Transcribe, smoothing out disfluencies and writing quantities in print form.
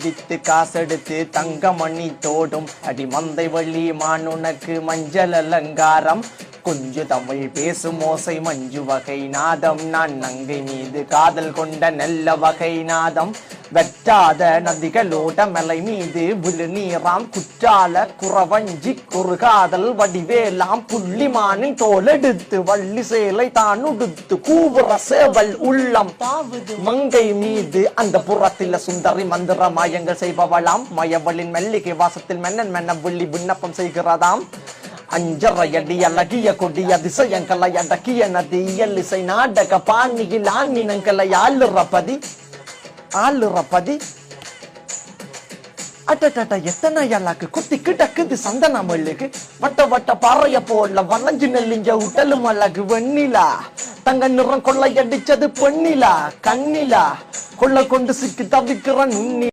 with காசெடுத்து Thangamani தோடும் அடி மந்தை வள்ளி மானுனக்கு மஞ்சள் அலங்காரம் கொஞ்சு தமிழ் பேசும் ஓசை மஞ்சு வகை நாதம் நான் நங்கை மீது காதல் கொண்ட நல்ல வகை நாதம் வெட்டாத நதிகளோட மலை மீது விழு நீராம் குற்றால குறவஞ்சி குறுகாதல் வடிவேலாம் புள்ளிமானின் தோலெடுத்து வள்ளி சேலை தான் உடுத்து கூவுற சேவல் உள்ளம் மங்கை மீது அந்த புறத்தில சுந்தரி மந்திர மாயங்கள் செய்பவளாம் மயவளின் மெல்லிகை வாசத்தில் மென்னன் மென்ன வில்லி விண்ணப்பம் செய்கிறதாம் அஞ்சரையடி அழகிய கொடிய அதிசயங்களை அடக்கிய நதி இசை நாடக பாணியில் ஆண்மினங்களை ஆளுறப்பதி அட்டட்ட எத்தனை எல்லாக்கு குத்தி கிடக்குது சந்தன மல்லுக்கு வட்ட வட்ட பாறைய போல வளைஞ்சு நெல்லிஞ்ச உடலும் அழகு வெண்ணிலா தங்க நிறம் கொள்ளையடிச்சது பெண்ணிலா கண்ணிலா கொள்ள கொண்டு சிக்கி தவிக்கிற நுண்ணி